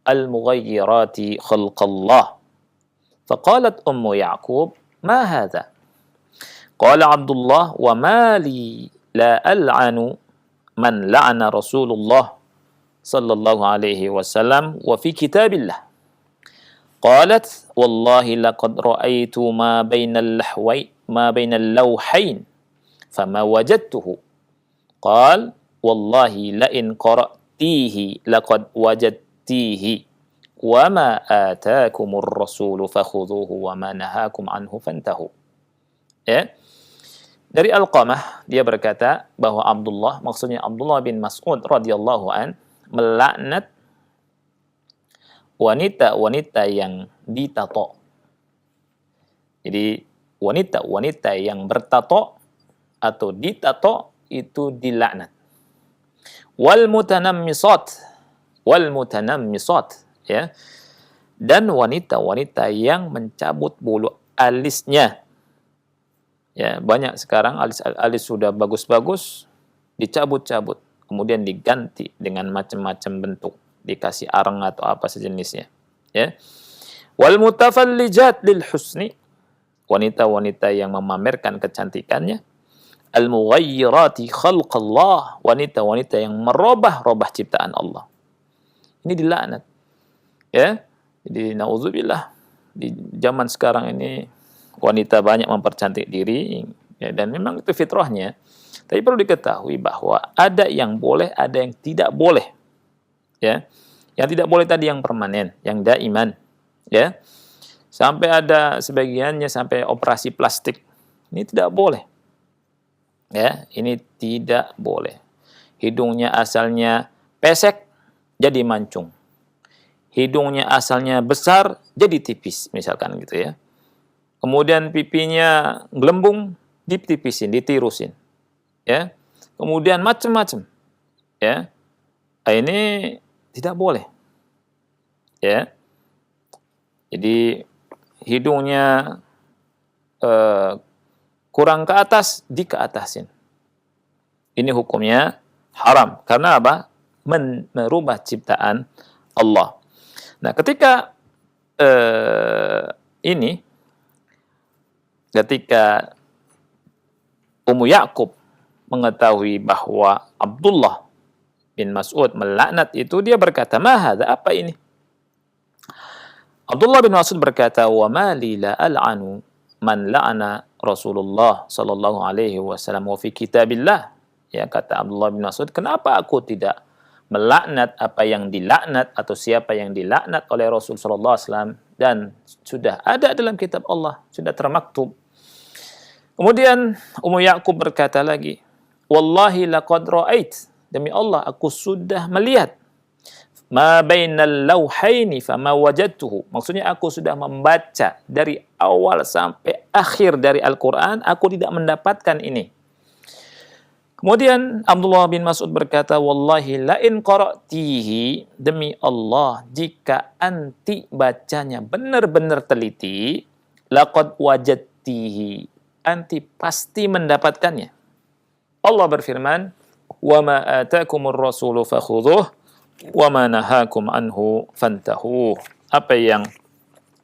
al-mughayyirati khalqallah. Faqalat Ummu Ya'qub, ma hadha? Qala Abdullah, wa ma li la al'anu man la'ana Rasulullah sallallahu alaihi wasallam wa fi kitabillah. Qalat, wallahi laqad ra'aitu ma bainal lawhayn fama wajadtuhu. Qal, wallahi la in qara'tihi laqad wajadtihi wa ma ataakumur rasulu fakhudhuhu wa ma nahakum anhu fantahu. Ya. Dari Alqamah, dia berkata bahwa Abdullah, maksudnya Abdullah bin Mas'ud radhiyallahu an, melaknat wanita-wanita yang ditato. Jadi wanita-wanita yang bertato atau ditato itu dilaknat. Wal mutanammisat, ya. Dan wanita-wanita yang mencabut bulu alisnya. Ya, banyak sekarang alis sudah bagus-bagus dicabut-cabut, kemudian diganti dengan macam-macam bentuk, dikasih arang atau apa sejenisnya. Ya. Wal mutafallijat lil husni, wanita-wanita yang memamerkan kecantikannya. Al mughayyirati khalqallah, wanita-wanita yang merubah-rubah ciptaan Allah. Ini dilaknat. Ya. Jadi nauzubillah, di zaman sekarang ini wanita banyak mempercantik diri, ya, dan memang itu fitrahnya. Tapi perlu diketahui bahwa ada yang boleh, ada yang tidak boleh. Ya. Yang tidak boleh tadi yang permanen, yang daiman, ya. Sampai ada sebagiannya sampai operasi plastik. Ini tidak boleh. Ya, ini tidak boleh. Hidungnya asalnya pesek jadi mancung. Hidungnya asalnya besar jadi tipis, misalkan gitu ya. Kemudian pipinya gelembung, ditipisin, ditirusin. Ya. Kemudian macam-macam. Ya. Ini tidak boleh. Ya. Jadi hidungnya kurang ke atas, dikeatasin. Ini hukumnya haram. Karena apa? Merubah ciptaan Allah. Nah, ketika ketika Ummu Ya'qub mengetahui bahwa Abdullah bin Mas'ud melaknat itu, dia berkata, "Ma hadza? Apa ini?" Abdullah bin Mas'ud berkata, "Wa ma li la al'anu man la'ana Rasulullah sallallahu alaihi wasallam wa fi kitabillah." Ya, kata Abdullah bin Mas'ud, "Kenapa aku tidak melaknat apa yang dilaknat atau siapa yang dilaknat oleh Rasul sallallahu alaihi wasallam dan sudah ada dalam kitab Allah, sudah termaktub." Kemudian Ummu Ya'qub berkata lagi, "Wallahi laqad ra'ait." Demi Allah, aku sudah melihat. Ma bainal lawhaini fama wajadtuhu. Maksudnya aku sudah membaca dari awal sampai akhir dari Al-Quran, aku tidak mendapatkan ini. Kemudian Abdullah bin Mas'ud berkata, "Wallahi la in qara'tihi." Demi Allah, jika anti bacanya benar-benar teliti, laqad wajadtihi. Anti pasti mendapatkannya. Allah berfirman, "Wa ma ataakumur rasulu fakhudhuh wa ma nahakum anhu fantahu." Apa yang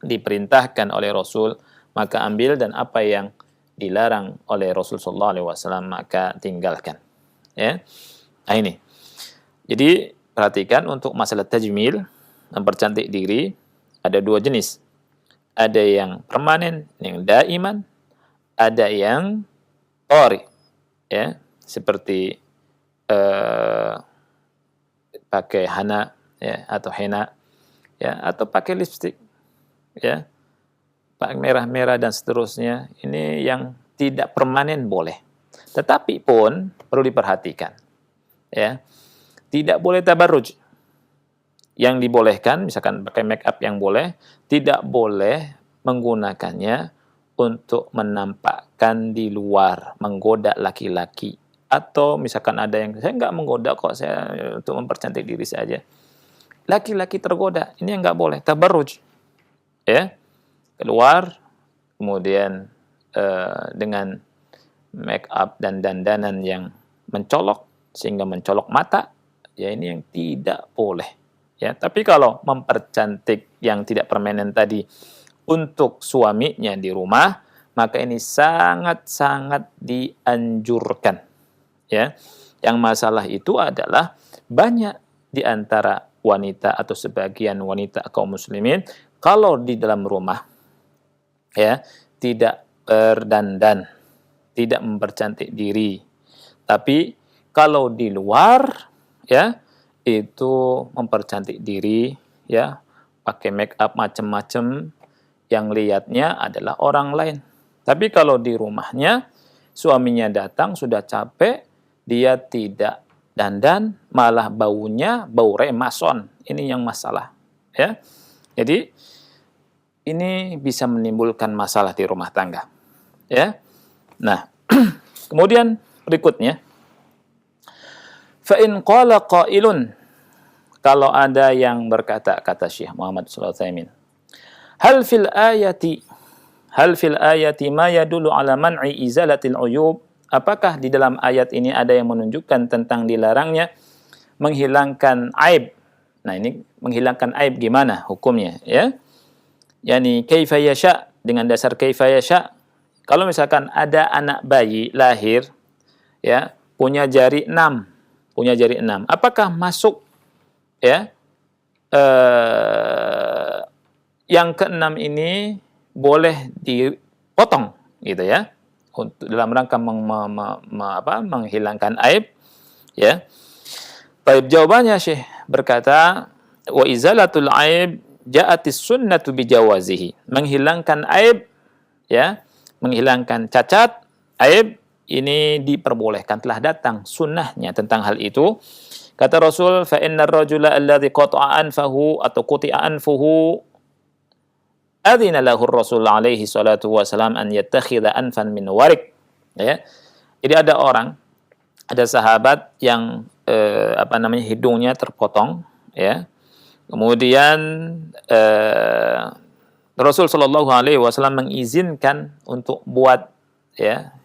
diperintahkan oleh Rasul maka ambil, dan apa yang dilarang oleh Rasul sallallahu alaihi wasallam maka tinggalkan. Ya. Nah ini. Jadi perhatikan untuk masalah tajmil, mempercantik diri, ada dua jenis. Ada yang permanen, yang daiman, ada yang tori, ya, seperti pakai hana, ya, atau henna, ya, atau pakai lipstik, ya, pakai merah-merah dan seterusnya. Ini yang tidak permanen boleh, tetapi pun perlu diperhatikan, ya, tidak boleh tabarruj. Yang dibolehkan, misalkan pakai make up yang boleh, tidak boleh menggunakannya untuk menampakkan di luar, menggoda laki-laki. Atau misalkan ada yang, saya nggak menggoda kok, saya untuk mempercantik diri saja. Laki-laki tergoda, ini yang nggak boleh, tabarruj. Ya, keluar, kemudian dengan make up dan dandanan yang mencolok, sehingga mencolok mata, ya ini yang tidak boleh. Ya, tapi kalau mempercantik yang tidak permanen tadi untuk suaminya di rumah, maka ini sangat-sangat dianjurkan. Ya, yang masalah itu adalah banyak di antara wanita atau sebagian wanita kaum muslimin kalau di dalam rumah ya tidak berdandan, tidak mempercantik diri. Tapi kalau di luar ya itu mempercantik diri ya, pakai make up macam-macam yang lihatnya adalah orang lain. Tapi kalau di rumahnya suaminya datang sudah capek, dia tidak dandan, malah baunya bau remason. Ini yang masalah ya. Jadi ini bisa menimbulkan masalah di rumah tangga ya. Nah, kemudian berikutnya, fa in qala qailun, kalau ada yang berkata, kata Syekh Muhammad Shalih Al Utsaimin, hal fil ayati ma yadullu ala man'i izalatil uyub, apakah di dalam ayat ini ada yang menunjukkan tentang dilarangnya menghilangkan aib. Nah, ini menghilangkan aib gimana hukumnya ya? Yani kaifa yasha, dengan dasar kaifa yasha. Kalau misalkan ada anak bayi lahir ya, punya jari 6, apakah masuk ya yang keenam ini boleh dipotong gitu ya, untuk dalam rangka menghilangkan aib ya. Baik, jawabannya Syekh berkata, wa izalatul aib ja'atis sunnatu bijawazihi, menghilangkan aib ya, menghilangkan cacat, aib, ini diperbolehkan, telah datang sunnahnya tentang hal itu. Kata Rasul, fa innar rajula alladhi qata'a anfahu atau quti'a anfuhu adzina lahu Rasul alaihi salatu wasalam an yattakhidha anfan min warik. Ya. Jadi ada sahabat yang hidungnya terpotong ya. Kemudian Rasul Shallallahu Alaihi Wasallam mengizinkan untuk buat ya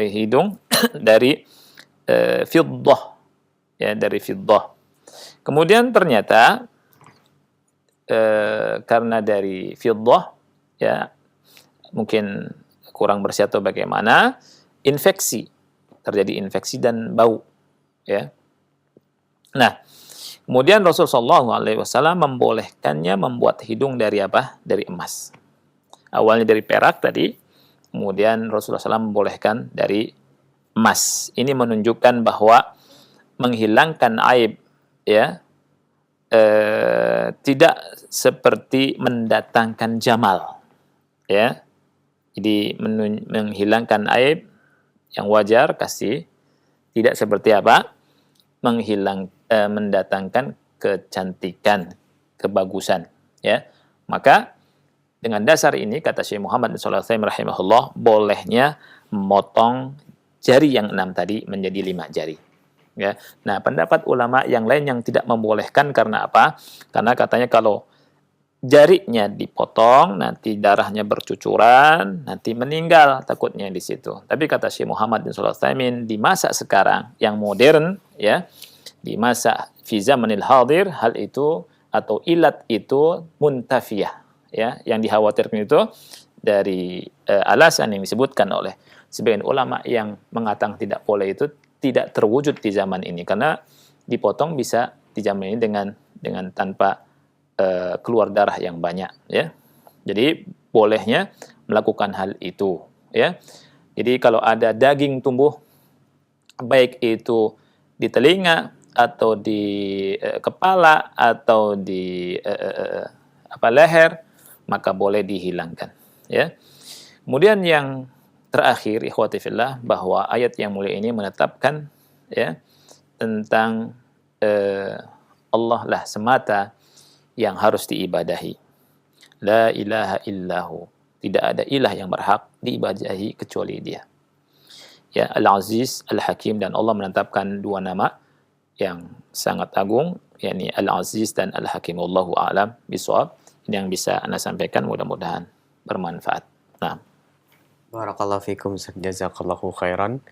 hidung dari fiddah ya, dari fiddah. Kemudian ternyata karena dari fiddah ya mungkin kurang bersih atau bagaimana, terjadi infeksi dan bau ya. Nah, kemudian Rasul Shallallahu Alaihi Wasallam membolehkannya membuat hidung dari apa? Dari emas. Awalnya dari perak tadi, kemudian Rasulullah SAW membolehkan dari emas. Ini menunjukkan bahwa menghilangkan aib ya tidak seperti mendatangkan jamal ya. Jadi menghilangkan aib yang wajar tidak seperti apa? Mendatangkan kecantikan, kebagusan ya. Maka dengan dasar ini kata Syekh Muhammad bin Shalih Al Utsaimin rahimahullah, bolehnya memotong jari yang 6 tadi menjadi 5 jari ya. Nah, pendapat ulama yang lain yang tidak membolehkan karena apa? Karena katanya kalau jarinya dipotong nanti darahnya bercucuran, nanti meninggal takutnya di situ. Tapi kata Syekh Muhammad bin Shalih Al Utsaimin, di masa sekarang yang modern ya, di masa fi zamanil hadir, hal itu atau ilat itu muntafiyah ya, yang dikhawatirkan itu dari alasan yang disebutkan oleh sebagian ulama yang mengatakan tidak boleh itu tidak terwujud di zaman ini, karena dipotong bisa di zaman ini dengan tanpa keluar darah yang banyak ya. Jadi bolehnya melakukan hal itu ya. Jadi kalau ada daging tumbuh baik itu di telinga atau di kepala atau di leher, maka boleh dihilangkan ya. Kemudian yang terakhir ikhwati fillah, bahwa ayat yang mulia ini menetapkan ya tentang Allah lah semata yang harus diibadahi. La ilaha illahu, tidak ada ilah yang berhak diibadahi kecuali Dia. Ya, Al-Aziz, Al-Hakim, dan Allah menetapkan 2 nama yang sangat agung, yakni Al-Aziz dan Al-Hakim. Wallahu a'lam bishawab. Ini yang bisa Anda sampaikan, mudah-mudahan bermanfaat. Nah. Barakallahu fikum, jazakallahu khairan.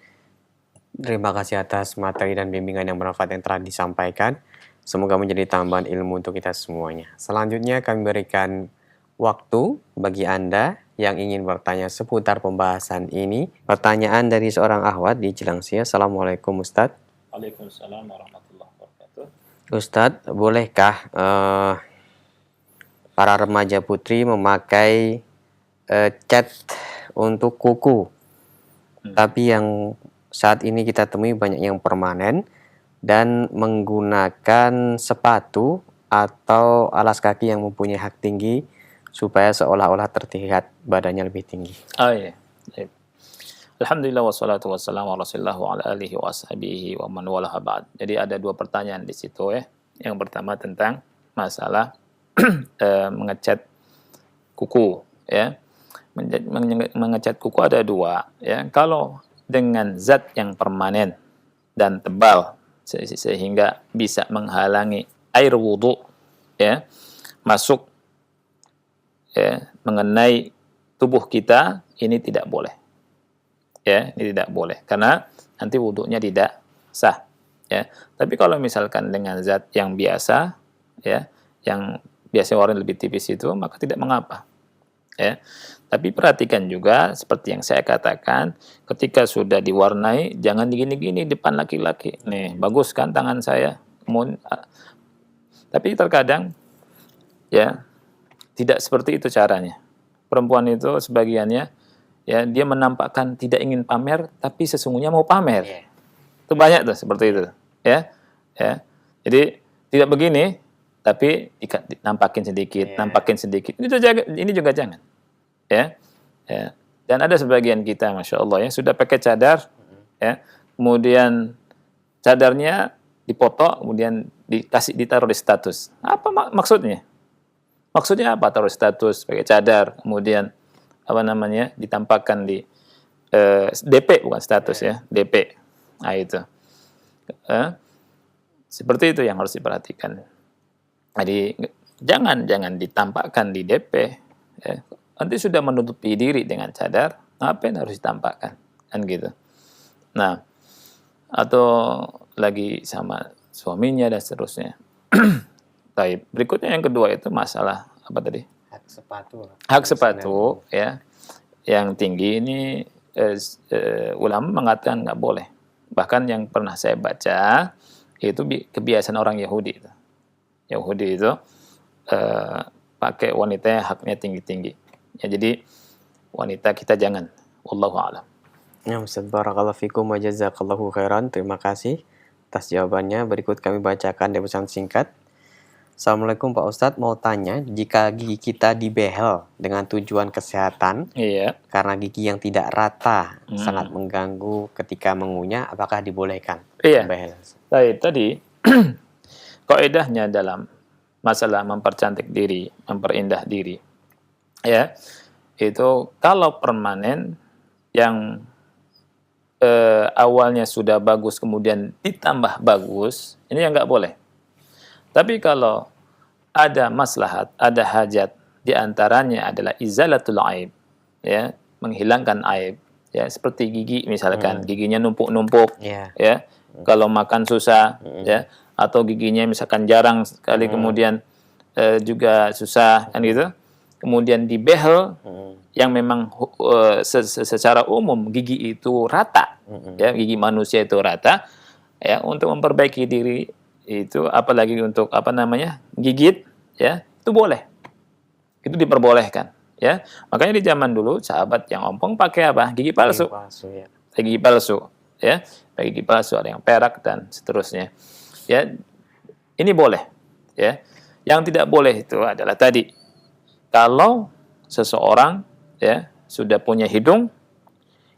Terima kasih atas materi dan bimbingan yang bermanfaat yang telah disampaikan. Semoga menjadi tambahan ilmu untuk kita semuanya. Selanjutnya kami berikan waktu bagi Anda yang ingin bertanya seputar pembahasan ini. Pertanyaan dari seorang akhwat di Cilangsia. Assalamualaikum Ustadz. Waalaikumsalam warahmatullahi wabarakatuh. Ustadz, bolehkah para remaja putri memakai cat untuk kuku? Tapi yang saat ini kita temui banyak yang permanen dan menggunakan sepatu atau alas kaki yang mempunyai hak tinggi supaya seolah-olah terlihat badannya lebih tinggi. Iya. Baik. Alhamdulillah wassalatu wassalamu ala rasulillah wa ala alihi wa ashabihi wa man walaha ba'd. Jadi ada dua pertanyaan di situ ya. Yang pertama tentang masalah mengecat kuku ya. Mengecat kuku ada dua ya. Kalau dengan zat yang permanen dan tebal sehingga bisa menghalangi air wudhu ya masuk ya mengenai tubuh kita, ini tidak boleh. Ya, ini tidak boleh karena nanti wudhunya tidak sah ya. Tapi kalau misalkan dengan zat yang biasa ya, yang biasanya warna lebih tipis itu, maka tidak mengapa ya. Tapi perhatikan juga seperti yang saya katakan, ketika sudah diwarnai jangan digini-gini depan laki-laki. Nih, bagus kan tangan saya. Tapi terkadang ya tidak seperti itu caranya. Perempuan itu sebagiannya ya dia menampakkan tidak ingin pamer tapi sesungguhnya mau pamer. Itu banyak tuh seperti itu ya. Ya. Jadi tidak begini tapi nampakin sedikit, nampakin sedikit. Ini juga jangan. Ya. Ya. Dan ada sebagian kita Masya Allah ya sudah pakai cadar ya. Kemudian cadarnya dipoto, kemudian ditaruh di status. Apa maksudnya? Maksudnya apa taruh status pakai cadar, kemudian apa namanya ditampakkan di DP bukan status ya, DP. Nah itu. Seperti itu yang harus diperhatikan. Jadi jangan ditampakkan di DP. Ya. Nanti sudah menutupi diri dengan cadar, ngapain harus ditampakkan? Kan gitu. Nah, atau lagi sama suaminya dan seterusnya. Baik. Berikutnya yang kedua itu masalah apa tadi? Hak sepatu. Hak sepatu ya yang tinggi ini ulama mengatakan nggak boleh. Bahkan yang pernah saya baca itu kebiasaan orang Yahudi itu. Yahudi itu pakai wanita yang haknya tinggi-tinggi. Ya, jadi wanita kita jangan. Wallahu a'lam. Ya, Ustaz, barakallahu fikum wa jazakallahu khairan. Terima kasih atas jawabannya. Berikut kami bacakan dari pesan singkat. Assalamualaikum Pak Ustadz, mau tanya, jika gigi kita dibehel dengan tujuan kesehatan, Iya. karena gigi yang tidak rata sangat mengganggu ketika mengunyah, apakah dibolehkan? Iya. Behel? Baik, tadi kaidahnya dalam masalah mempercantik diri, memperindah diri, ya itu kalau permanen yang awalnya sudah bagus kemudian ditambah bagus, ini yang nggak boleh. Tapi kalau ada maslahat, ada hajat, di antaranya adalah izalatul aib, ya, menghilangkan aib, ya, seperti gigi misalkan, giginya numpuk-numpuk, ya, kalau makan susah, ya, atau giginya misalkan jarang sekali kemudian juga susah, kan gitu. Kemudian dibehel, yang memang secara umum gigi itu rata, ya, gigi manusia itu rata, ya, untuk memperbaiki diri itu, apalagi untuk apa namanya gigit, ya, itu boleh, itu diperbolehkan, ya. Makanya di zaman dulu sahabat yang ompong pakai apa? Gigi palsu, Ya. gigi palsu, ya, gigi palsu, ada yang perak dan seterusnya, ya. Ini boleh, ya. Yang tidak boleh itu adalah tadi, kalau seseorang, ya, sudah punya hidung,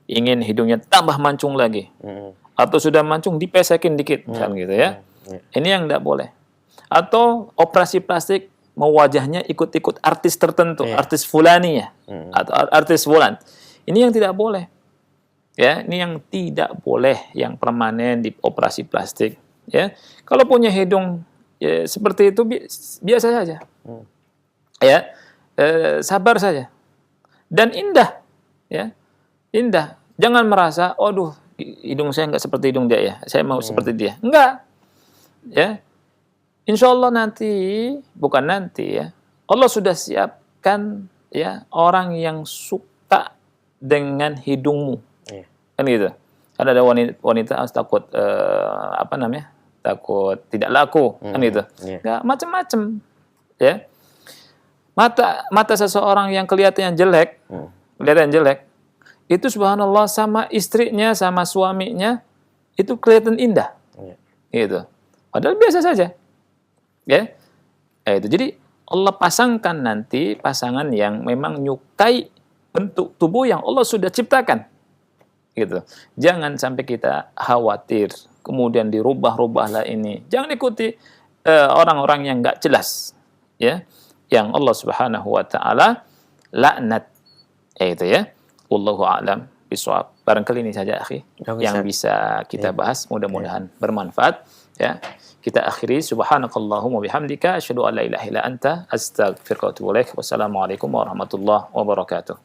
ingin hidungnya tambah mancung lagi, atau sudah mancung dipesekin dikit, kan gitu ya. Ini yang tidak boleh. Atau operasi plastik mau wajahnya ikut-ikut artis tertentu, artis fulani ya, atau artis fulan. Ini yang tidak boleh. Ya, ini yang tidak boleh, yang permanen di operasi plastik. Ya, kalau punya hidung ya, seperti itu biasa saja. Ya, sabar saja. Dan indah, ya, indah. Jangan merasa, aduh, hidung saya nggak seperti hidung dia ya, saya mau seperti dia. Enggak. Ya, insya Allah nanti, bukan nanti ya, Allah sudah siapkan ya orang yang suka dengan hidungmu. Iya. Kan gitu. Kan ada wanita takut apa namanya? Takut tidak laku, kan gitu. Iya. Nggak macam-macam. Ya. Mata seseorang yang kelihatan jelek, itu subhanallah sama istrinya, sama suaminya itu kelihatan indah. Iya. Gitu. Padahal biasa saja. Ya. Itu. Jadi Allah pasangkan nanti pasangan yang memang nyukai bentuk tubuh yang Allah sudah ciptakan. Gitu. Jangan sampai kita khawatir, kemudian dirubah-rubahlah ini. Jangan ikuti orang-orang yang nggak jelas. Ya. Yang Allah Subhanahu wa taala laknat. Itu ya. Wallahu a'lam bishawab. Barangkali ini saja akhi yang bisa kita bahas, mudah-mudahan bermanfaat ya. Kita akhiri subhanakallahumma bihamdika asyhadu an la ilaha illa anta astaghfiruka wa atubu ilaik. Wassalamualaikum warahmatullahi wabarakatuh.